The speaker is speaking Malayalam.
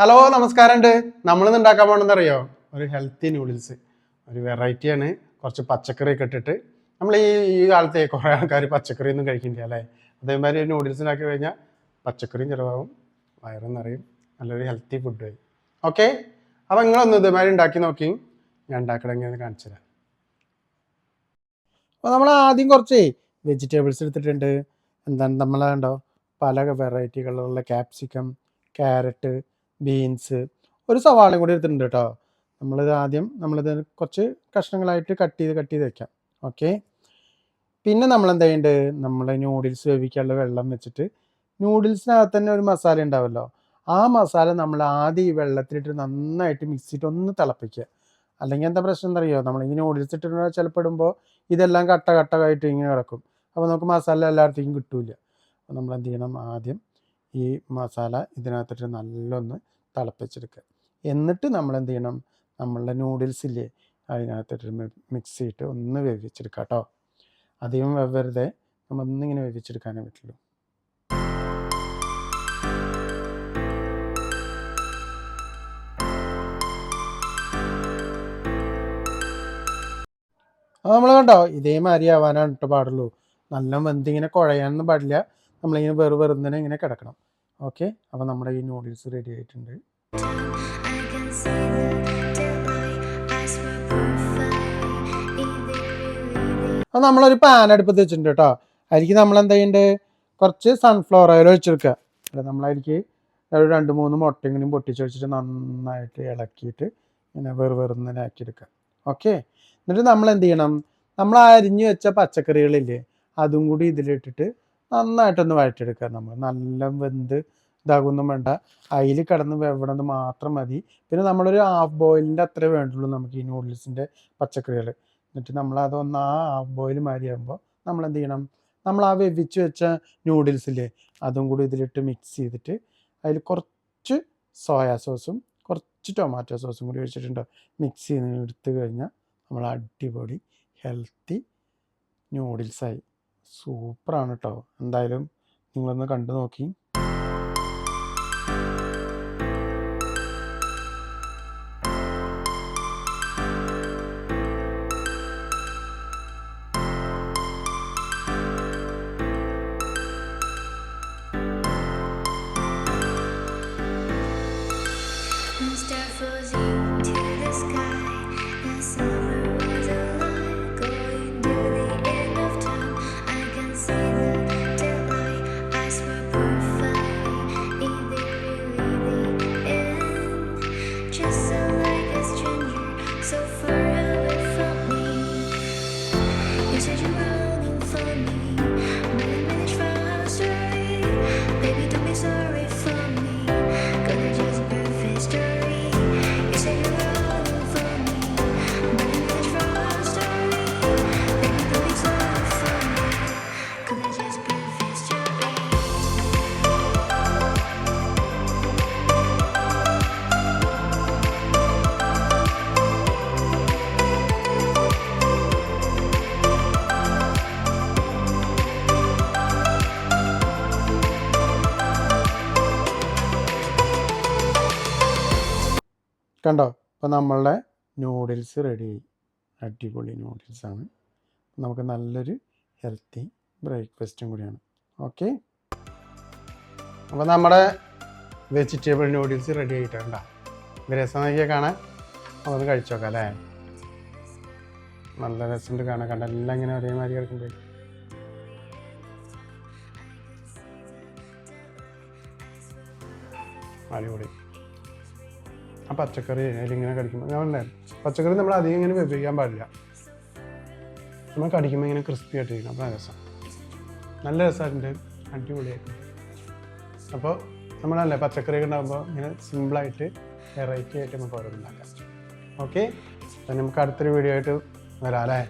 ഹലോ നമസ്കാരമുണ്ട്. നമ്മളിന്ന് ഉണ്ടാക്കാൻ പോകണമെന്നറിയോ? ഒരു ഹെൽത്തി നൂഡിൽസ്. ഒരു വെറൈറ്റിയാണ്. കുറച്ച് പച്ചക്കറിയൊക്കെ ഇട്ടിട്ട് നമ്മൾ ഈ കാലത്തെ കുറേ ആൾക്കാർ പച്ചക്കറി ഒന്നും കഴിക്കുന്നില്ല അല്ലേ? അതേമാതിരി നൂഡിൽസ് ഉണ്ടാക്കി കഴിഞ്ഞാൽ പച്ചക്കറിയും ചിലവാകും, വയറും നിറയും, നല്ലൊരു ഹെൽത്തി ഫുഡ് ആയി. ഓക്കെ, അപ്പോൾ നിങ്ങളൊന്ന് ഇതേമാതിരി ഉണ്ടാക്കി നോക്കി. ഞാൻ ഉണ്ടാക്കണമെങ്കിൽ കാണിച്ചു തരാം. അപ്പോൾ നമ്മൾ ആദ്യം കുറച്ച് വെജിറ്റബിൾസ് എടുത്തിട്ടുണ്ട്. എന്താണ് നമ്മളുണ്ടോ പല വെറൈറ്റികളുള്ള ക്യാപ്സിക്കം, ക്യാരറ്റ്, ബീൻസ്, ഒരു സവാളയും കൂടി എടുത്തിട്ടുണ്ട് കേട്ടോ. നമ്മളിത് കുറച്ച് കഷ്ണങ്ങളായിട്ട് കട്ട് ചെയ്ത് വെക്കാം. ഓക്കെ, പിന്നെ നമ്മൾ എന്താ ചെയ്യേണ്ടത്? നമ്മൾ നൂഡിൽസ് വേവിക്കാനുള്ള വെള്ളം വെച്ചിട്ട് നൂഡിൽസിനകത്ത് തന്നെ ഒരു മസാല ഉണ്ടാവുമല്ലോ, ആ മസാല നമ്മൾ ആദ്യം ഈ വെള്ളത്തിലിട്ട് നന്നായിട്ട് മിക്സിയിട്ട് ഒന്ന് തിളപ്പിക്കുക. അല്ലെങ്കിൽ എന്താ പ്രശ്നം എന്താ അറിയോ? നമ്മൾ ഈ നൂഡിൽസ് ഇട്ടിട്ട് ചിലപ്പോൾ ഇടുമ്പോൾ ഇതെല്ലാം കട്ടയായിട്ട് ഇങ്ങനെ കിടക്കും. അപ്പോൾ നമുക്ക് മസാല എല്ലായിടത്തേക്കും കിട്ടൂല. അപ്പോൾ നമ്മൾ എന്ത് ചെയ്യണം? ആദ്യം ഈ മസാല ഇതിനകത്തിട്ട് നല്ലൊന്ന് തിളപ്പിച്ചെടുക്കുക. എന്നിട്ട് നമ്മൾ എന്ത് ചെയ്യണം? നമ്മളുടെ നൂഡിൽസ് ഇല്ലേ, അതിനകത്തിട്ട് മിക്സ് ചെയ്തിട്ട് ഒന്ന് വേവിച്ചെടുക്കുക കേട്ടോ. അധികം വെറുതെ നമ്മളൊന്നിങ്ങനെ വേവിച്ചെടുക്കാനേ പറ്റുള്ളൂ. അത് നമ്മൾ കണ്ടോ, ഇതേമാതിരി ആവാനാണ് ഇട്ട് പാടുള്ളൂ. നല്ല വെന്തിങ്ങനെ കുഴയാനൊന്നും പാടില്ല. നമ്മളിങ്ങനെ വെറുതെ ഇങ്ങനെ കിടക്കണം. ഓക്കെ, അപ്പോൾ നമ്മുടെ ഈ നൂഡിൽസ് റെഡി ആയിട്ടുണ്ട്. അപ്പോൾ നമ്മളൊരു പാൻ അടുപ്പത്ത് വെച്ചിട്ടുണ്ട് കേട്ടോ. അതിലേക്ക് നമ്മൾ എന്താ ചെയ്യേണ്ടത്? കുറച്ച് സൺഫ്ലവർ ഓയിൽ ഒഴിച്ചെടുക്കുക. നമ്മളതിലേക്ക് ഒരു 2-3 മുട്ടയെങ്കിലും പൊട്ടിച്ച് വെച്ചിട്ട് നന്നായിട്ട് ഇളക്കിയിട്ട് ഇങ്ങനെ വെറുതെ ആക്കിയെടുക്കുക. ഓക്കെ, എന്നിട്ട് നമ്മൾ എന്ത് ചെയ്യണം? നമ്മൾ അരിഞ്ഞു വെച്ച പച്ചക്കറികളില്ലേ, അതും കൂടി ഇതിലിട്ടിട്ട് നന്നായിട്ടൊന്ന് വഴറ്റിയെടുക്കുക. നമ്മൾ നല്ല വെന്ത് ഇതാകൊന്നും വേണ്ട, അതിൽ കിടന്ന് വെവണത് മാത്രം മതി. പിന്നെ നമ്മളൊരു ഹാഫ് ബോയിലിൻ്റെ അത്രേ വേണ്ടുള്ളൂ നമുക്ക് ഈ നൂഡിൽസിൻ്റെ പച്ചക്കറികൾ. എന്നിട്ട് നമ്മളതൊന്ന് ആ ഹാഫ് ബോയിൽ മാതിരിയാകുമ്പോൾ നമ്മൾ എന്ത് ചെയ്യണം? നമ്മൾ ആ വേവിച്ച് വെച്ച നൂഡിൽസില്ലേ, അതും കൂടി ഇതിലിട്ട് മിക്സ് ചെയ്തിട്ട് അതിൽ കുറച്ച് സോയാ സോസും കുറച്ച് ടൊമാറ്റോ സോസും കൂടി ഒഴിച്ചിട്ടുണ്ട്. മിക്സ് ചെയ്ത് എടുത്ത് കഴിഞ്ഞാൽ നമ്മൾ അടിപൊളി ഹെൽത്തി നൂഡിൽസായി. സൂപ്പറാണ് കേട്ടോ. എന്തായാലും നിങ്ങളൊന്ന് കണ്ടു നോക്കി. കണ്ടോ, അപ്പോൾ നമ്മളുടെ നൂഡിൽസ് റെഡിയായി. അടിപൊളി നൂഡിൽസാണ്. നമുക്ക് നല്ലൊരു ഹെൽത്തി ബ്രേക്ക്ഫാസ്റ്റും കൂടിയാണ്. ഓക്കെ, അപ്പോൾ നമ്മുടെ വെജിറ്റബിൾ നൂഡിൽസ് റെഡി ആയിട്ടുണ്ട്. രസം നോക്കിയാൽ കാണാൻ, അതൊന്ന് കഴിച്ചു നോക്കാം അല്ലേ? നല്ല രസമുണ്ട് കാണാൻ. കണ്ട എല്ലാം ഇങ്ങനെ ഒരേമാതിരി കിടക്കുമ്പോൾ അടിപൊളി. ആ പച്ചക്കറി അതിലിങ്ങനെ കടിക്കുമ്പോൾ ഞാൻ പച്ചക്കറി നമ്മൾ അധികം ഇങ്ങനെ വേവിക്കാൻ പാടില്ല. നമ്മൾ കടിക്കുമ്പോൾ ഇങ്ങനെ ക്രിസ്പി ആയിട്ടിരിക്കണം. അപ്പോൾ രസം, നല്ല രസമായിട്ടുണ്ട്, അടിപൊളിയായിട്ട്. അപ്പോൾ നമ്മളല്ലേ പച്ചക്കറിയൊക്കെ ഉണ്ടാകുമ്പോൾ ഇങ്ങനെ സിമ്പിളായിട്ട് വെറൈറ്റി ആയിട്ട് നമുക്ക് ഓരോന്നുണ്ടാക്കാം. ഓക്കെ, അപ്പം നമുക്ക് അടുത്തൊരു വീഡിയോ ആയിട്ട് വരാം അല്ലേ?